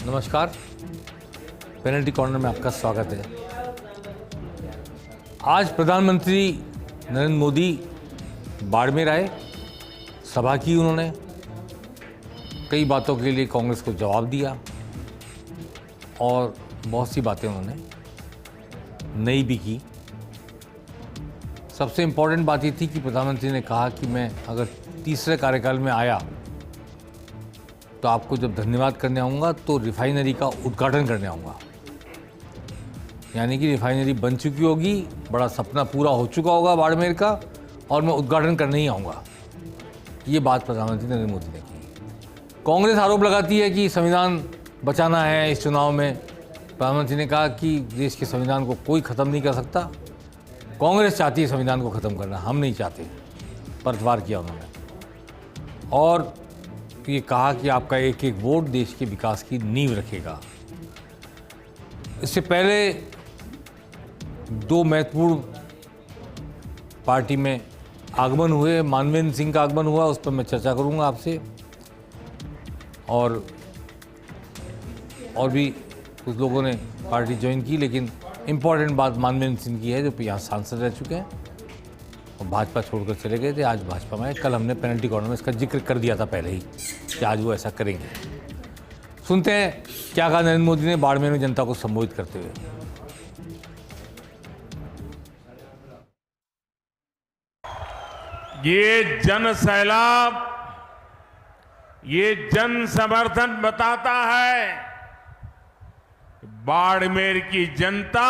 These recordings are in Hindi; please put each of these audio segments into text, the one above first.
नमस्कार। पेनल्टी कॉर्नर में आपका स्वागत है। आज प्रधानमंत्री नरेंद्र मोदी बाड़मेर आए, सभा की उन्होंने, कई बातों के लिए कांग्रेस को जवाब दिया और बहुत सी बातें उन्होंने नई भी की। सबसे इम्पोर्टेंट बात ये थी कि प्रधानमंत्री ने कहा कि मैं अगर तीसरे कार्यकाल में आया तो आपको जब धन्यवाद करने आऊँगा तो रिफाइनरी का उद्घाटन करने आऊँगा। यानी कि रिफाइनरी बन चुकी होगी, बड़ा सपना पूरा हो चुका होगा बाड़मेर का, और मैं उद्घाटन करने ही आऊँगा। ये बात प्रधानमंत्री नरेंद्र मोदी ने की। कांग्रेस आरोप लगाती है कि संविधान बचाना है इस चुनाव में। प्रधानमंत्री ने कहा कि देश के संविधान को कोई ख़त्म नहीं कर सकता। कांग्रेस चाहती है संविधान को ख़त्म करना, हम नहीं चाहते। पलटवार किया उन्होंने और ये कहा कि आपका एक एक वोट देश के विकास की नींव रखेगा। इससे पहले दो महत्वपूर्ण पार्टी में आगमन हुए, मानवेंद्र सिंह का आगमन हुआ, उस पर मैं चर्चा करूंगा आपसे, और भी कुछ लोगों ने पार्टी ज्वाइन की। लेकिन इम्पॉर्टेंट बात मानवेंद्र सिंह की है, जो यहाँ सांसद रह चुके हैं और भाजपा छोड़कर चले गए थे, आज भाजपा में। कल हमने पेनल्टी कॉर्नर में इसका जिक्र कर दिया था पहले ही कि आज वो ऐसा करेंगे। सुनते हैं क्या कहा नरेंद्र मोदी ने बाड़मेर में जनता को संबोधित करते हुए। ये जन सैलाब, ये जन समर्थन बताता है बाड़मेर की जनता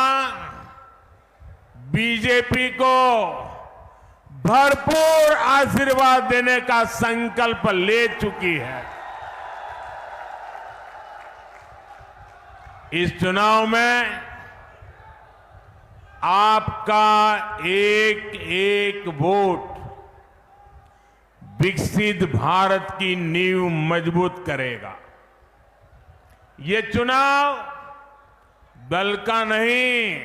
बीजेपी को भरपूर आशीर्वाद देने का संकल्प ले चुकी है। इस चुनाव में आपका एक एक वोट विकसित भारत की नींव मजबूत करेगा। ये चुनाव दल का नहीं,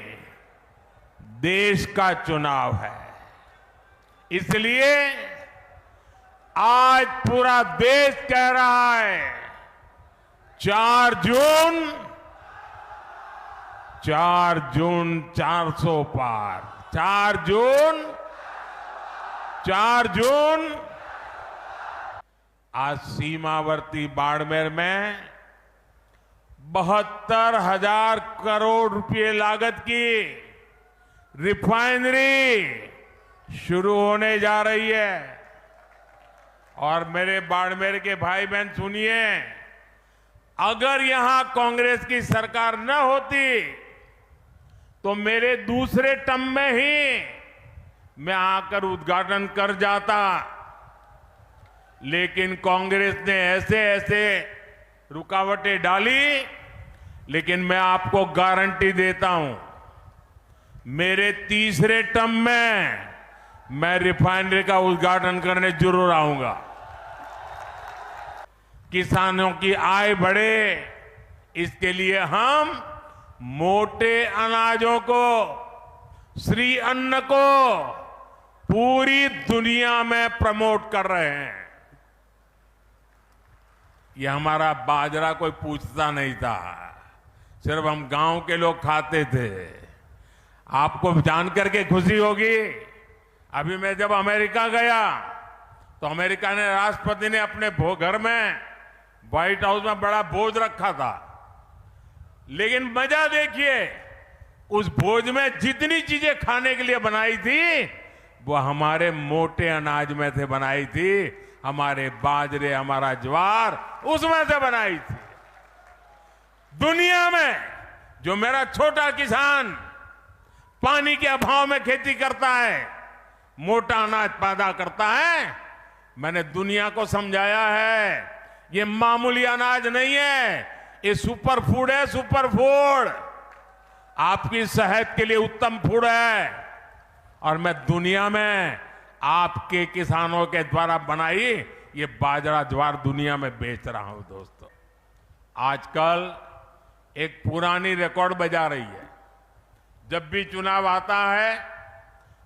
देश का चुनाव है। इसलिए आज पूरा देश कह रहा है 4 जून 400 पार, 4 जून। आज सीमावर्ती बाड़मेर में 72,000 करोड़ रुपए लागत की रिफाइनरी शुरू होने जा रही है। और मेरे बाड़मेर के भाई बहन सुनिए, अगर यहां कांग्रेस की सरकार न होती तो मेरे दूसरे टर्म में ही मैं आकर उद्घाटन कर जाता। लेकिन कांग्रेस ने ऐसे ऐसे रुकावटें डाली, लेकिन मैं आपको गारंटी देता हूं मेरे तीसरे टर्म में मैं रिफाइनरी का उद्घाटन करने जरूर आऊंगा। किसानों की आय बढ़े, इसके लिए हम मोटे अनाजों को, श्री अन्न को पूरी दुनिया में प्रमोट कर रहे हैं। ये हमारा बाजरा कोई पूछता नहीं था, सिर्फ हम गांव के लोग खाते थे। आपको जान करके खुशी होगी, अभी मैं जब अमेरिका गया तो अमेरिका ने राष्ट्रपति ने अपने घर में व्हाइट हाउस में बड़ा भोज रखा था। लेकिन मजा देखिए, उस भोज में जितनी चीजें खाने के लिए बनाई थी वो हमारे मोटे अनाज में से बनाई थी। हमारे बाजरे, हमारा ज्वार उसमें से बनाई थी। दुनिया में जो मेरा छोटा किसान पानी के अभाव में खेती करता है, मोटा अनाज पैदा करता है, मैंने दुनिया को समझाया है ये मामूली अनाज नहीं है, ये सुपर फूड है, सुपर फूड। आपकी सेहत के लिए उत्तम फूड है। और मैं दुनिया में आपके किसानों के द्वारा बनाई ये बाजरा ज्वार दुनिया में बेच रहा हूं। दोस्तों, आजकल एक पुरानी रिकॉर्ड बजा रही है। जब भी चुनाव आता है,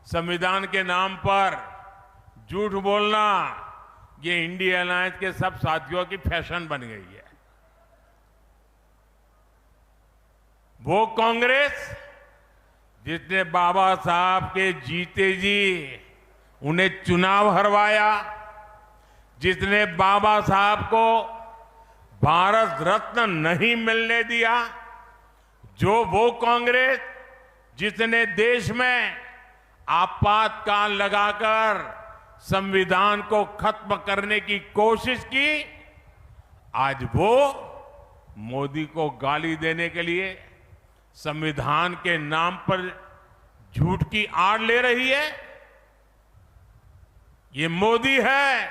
संविधान के नाम पर झूठ बोलना ये इंडिया अलायंस के सब साथियों की फैशन बन गई है। वो कांग्रेस जिसने बाबा साहब के जीते जी उन्हें चुनाव हरवाया, जिसने बाबा साहब को भारत रत्न नहीं मिलने दिया, जो वो कांग्रेस जिसने देश में आपातकाल लगाकर संविधान को खत्म करने की कोशिश की, आज वो मोदी को गाली देने के लिए संविधान के नाम पर झूठ की आड़ ले रही है। ये मोदी है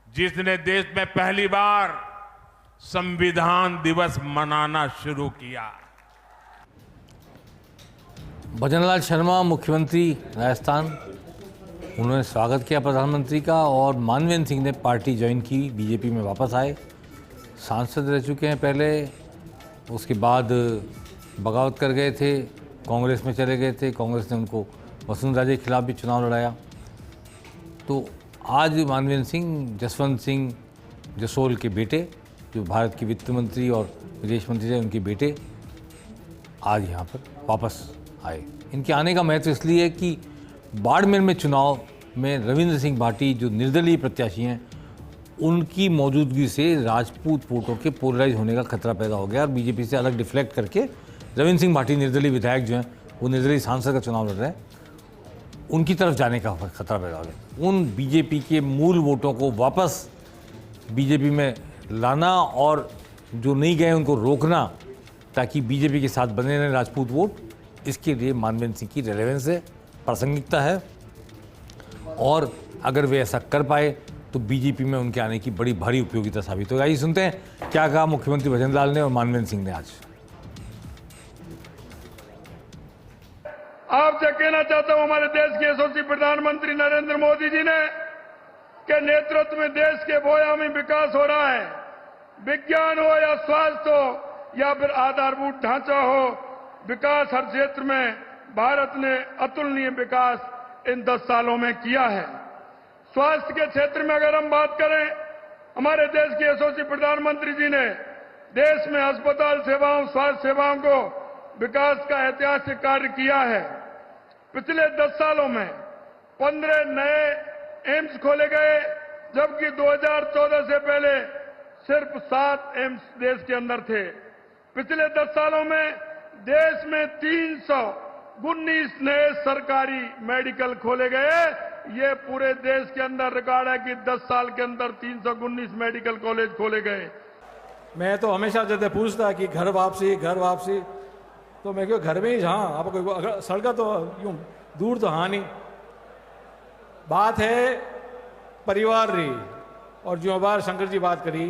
जिसने देश में पहली बार संविधान दिवस मनाना शुरू किया। भजनलाल शर्मा मुख्यमंत्री राजस्थान, उन्होंने स्वागत किया प्रधानमंत्री का, और मानवेंद्र सिंह ने पार्टी ज्वाइन की, बीजेपी में वापस आए, सांसद रह चुके हैं पहले, उसके बाद बगावत कर गए थे, कांग्रेस में चले गए थे, कांग्रेस ने उनको वसुंधरा राजे के खिलाफ भी चुनाव लड़ाया। तो आज मानवेंद्र सिंह जसवंत सिंह जसोल के बेटे, जो भारत के वित्त मंत्री और विदेश मंत्री थे, उनके बेटे आज यहाँ पर वापस आए। इनके आने का महत्व इसलिए है कि बाड़मेर में चुनाव में रविंद्र सिंह भाटी जो निर्दलीय प्रत्याशी हैं, उनकी मौजूदगी से राजपूत वोटों के पोलराइज होने का खतरा पैदा हो गया और बीजेपी से अलग डिफ्लेक्ट करके रविंद्र सिंह भाटी निर्दलीय विधायक जो हैं, वो निर्दलीय सांसद का चुनाव लड़ रहे हैं, उनकी तरफ जाने का खतरा पैदा हो गया। उन बीजेपी के मूल वोटों को वापस बीजेपी में लाना और जो नहीं गए उनको रोकना, ताकि बीजेपी के साथ बने रहें राजपूत वोट, इसके लिए मानवेंद्र सिंह की रेलेवेंस है, प्रासंगिकता है, और अगर वे ऐसा कर पाए तो बीजेपी में उनके आने की बड़ी भारी उपयोगिता साबित होगी। आइए सुनते हैं क्या कहा मुख्यमंत्री भजनलाल ने और मानवेंद्र सिंह ने आज। आपसे कहना चाहता हूं, हमारे देश के यशस्वी प्रधानमंत्री नरेंद्र मोदी जी ने के नेतृत्व में देश के बोयामी विकास हो रहा है। विज्ञान हो या स्वास्थ्य हो या फिर आधारभूत ढांचा हो, विकास हर क्षेत्र में भारत ने अतुलनीय विकास इन 10 सालों में किया है। स्वास्थ्य के क्षेत्र में अगर हम बात करें, हमारे देश के यशस्वी प्रधानमंत्री जी ने देश में अस्पताल सेवाओं, स्वास्थ्य सेवाओं को विकास का ऐतिहासिक कार्य किया है। पिछले 10 सालों में 15 नए एम्स खोले गए, जबकि 2014 से पहले सिर्फ 7 एम्स देश के अंदर थे। पिछले 10 सालों में देश में 319 नए सरकारी मेडिकल खोले गए। ये पूरे देश के अंदर रिकॉर्ड है कि 10 साल के अंदर 319 मेडिकल कॉलेज खोले गए। मैं तो हमेशा जब पूछता कि घर वापसी, तो मैं क्यों घर में ही, हाँ आपको अगर सड़क तो यूं दूर तो हाँ नहीं। बात है परिवार रही, और जो बार शंकर जी बात करी,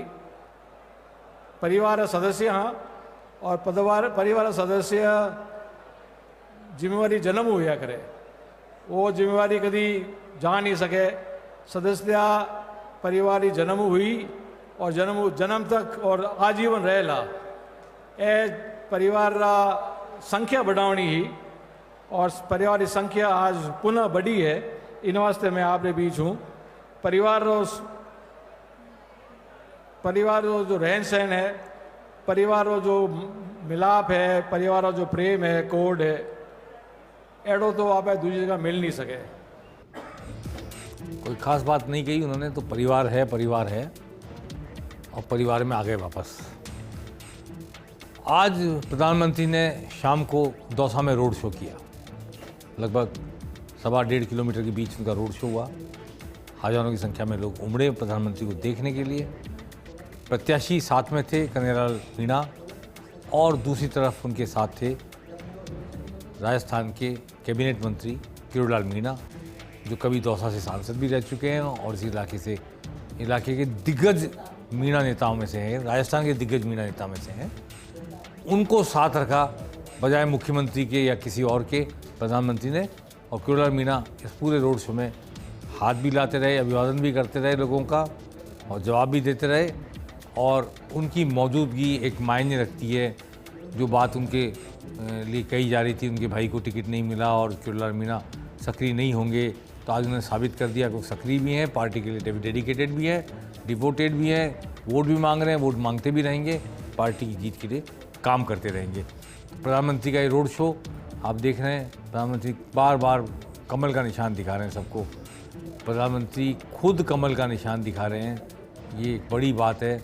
परिवार सदस्य, हाँ, और परिवार सदस्य जिम्मेवारी जन्म हुआ करे, वो जिम्मेवारी कभी जा नहीं सके। सदस्य परिवार जन्म हुई और जन्म तक और आजीवन रहेला। ए परिवार संख्या बढ़ावनी ही, और परिवार की संख्या आज पुनः बढ़ी है। इन वास्ते मैं आपने बीच हूँ। परिवार जो रहन सहन है, परिवार जो मिलाप है, परिवार जो प्रेम है, कोड है, एडो तो आप दूसरी जगह मिल नहीं सके। कोई खास बात नहीं कही उन्होंने, तो परिवार है और परिवार में आ गए वापस। आज प्रधानमंत्री ने शाम को दौसा में रोड शो किया। लगभग 1.25 किलोमीटर के बीच उनका रोड शो हुआ। हजारों की संख्या में लोग उमड़े प्रधानमंत्री को देखने के लिए। प्रत्याशी साथ में थे कन्हैयालाल मीणा, और दूसरी तरफ उनके साथ थे राजस्थान के कैबिनेट मंत्री किरोड़ीलाल मीणा, जो कभी दौसा से सांसद भी रह चुके हैं और इस इलाके के दिग्गज मीणा नेताओं में से हैं, राजस्थान के दिग्गज मीणा नेता में से हैं। उनको साथ रखा बजाय मुख्यमंत्री के या किसी और के प्रधानमंत्री ने, और किरोड़ीलाल मीणा इस पूरे रोड शो में हाथ भी लाते रहे, अभिवादन भी करते रहे लोगों का, और जवाब भी देते रहे। और उनकी मौजूदगी एक मायने रखती है। जो बात उनके लिए कही जा रही थी, उनके भाई को टिकट नहीं मिला और किरोड़ीलाल मीणा सक्रिय नहीं होंगे, तो आज उन्होंने साबित कर दिया कि वो सक्रिय भी हैं, पार्टी के लिए डेडिकेटेड भी है, डिवोटेड भी हैं, वोट भी मांग रहे हैं, वोट मांगते भी रहेंगे, पार्टी की जीत के लिए काम करते रहेंगे। प्रधानमंत्री का ये रोड शो आप देख रहे हैं, प्रधानमंत्री बार बार कमल का निशान दिखा रहे हैं सबको। प्रधानमंत्री खुद कमल का निशान दिखा रहे हैं, ये एक बड़ी बात है।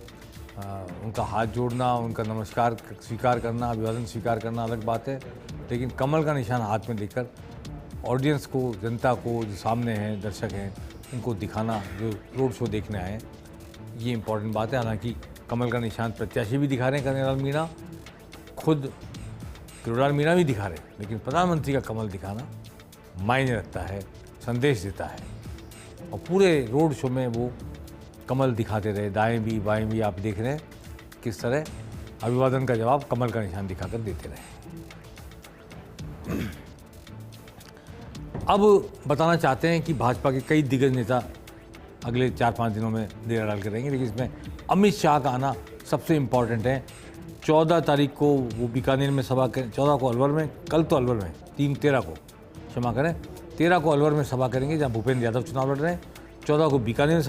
उनका हाथ जोड़ना, उनका नमस्कार स्वीकार करना, अभिवादन स्वीकार करना अलग बात है, लेकिन कमल का निशान हाथ में लेकर ऑडियंस को, जनता को, जो सामने हैं दर्शक हैं, उनको दिखाना, जो रोड शो देखने आए, ये इम्पोर्टेंट बात है। हालांकि कमल का निशान प्रत्याशी भी दिखा रहे हैं, कन्हैयालाल मीणा, खुद किरोड़ीलाल मीणा भी दिखा रहे हैं, लेकिन प्रधानमंत्री का कमल दिखाना मायने रखता है, संदेश देता है। और पूरे रोड शो में वो कमल दिखाते रहे, दाएं भी बाएं भी। आप देख रहे हैं किस तरह अभिवादन का जवाब कमल का निशान दिखाकर देते रहे। अब बताना चाहते हैं कि भाजपा के कई दिग्गज नेता अगले 4-5 दिनों में डेरा डाल के रहेंगे, लेकिन इसमें अमित शाह का आना सबसे इम्पॉर्टेंट है। 14 तारीख को वो बीकानेर में सभा करें, 14 को अलवर में, कल तो अलवर में, 13 को क्षमा करें, 13 को अलवर में सभा करेंगे जहाँ भूपेंद्र यादव चुनाव लड़ रहे हैं। 14 को बीकानेर में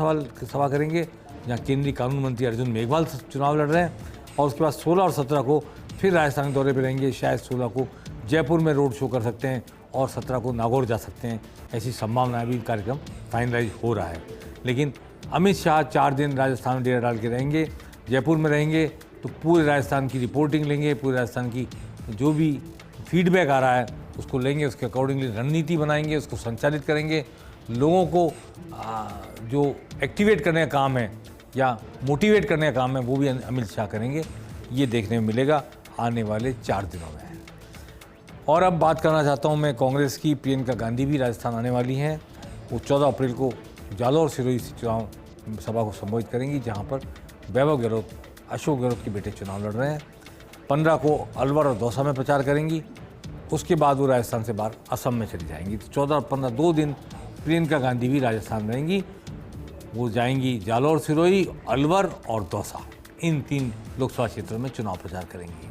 सभा करेंगे जहाँ केंद्रीय कानून मंत्री अर्जुन मेघवाल चुनाव लड़ रहे हैं। और उसके बाद 16 और 17 को फिर राजस्थान दौरे पर रहेंगे। शायद 16 को जयपुर में रोड शो कर सकते हैं और 17 को नागौर जा सकते हैं। ऐसी संभावनाएं भी कार्यक्रम फाइनलाइज हो रहा है। लेकिन अमित शाह 4 दिन राजस्थान में डेरा डाल के रहेंगे, जयपुर में रहेंगे, तो पूरे राजस्थान की रिपोर्टिंग लेंगे, पूरे राजस्थान की जो भी फीडबैक आ रहा है उसको लेंगे, उसके अकॉर्डिंगली रणनीति बनाएंगे, उसको संचालित करेंगे। लोगों को जो एक्टिवेट करने का काम है या मोटिवेट करने का काम है वो भी अमित शाह करेंगे। ये देखने में मिलेगा आने वाले 4 दिनों में। और अब बात करना चाहता हूँ मैं कांग्रेस की। प्रियंका गांधी भी राजस्थान आने वाली हैं। वो 14 अप्रैल को जालौर और सिरोही से चुनाव सभा को संबोधित करेंगी, जहाँ पर वैभव गहलोत, अशोक गहलोत के बेटे चुनाव लड़ रहे हैं। 15 को अलवर और दौसा में प्रचार करेंगी। उसके बाद वो राजस्थान से बाहर असम में चली जाएंगी। तो 14 और 15 2 दिन प्रियंका गांधी भी राजस्थान रहेंगी। वो जाएंगी जालौर, सिरोही, अलवर और दौसा, इन 3 लोकसभा क्षेत्रों में चुनाव प्रचार करेंगी।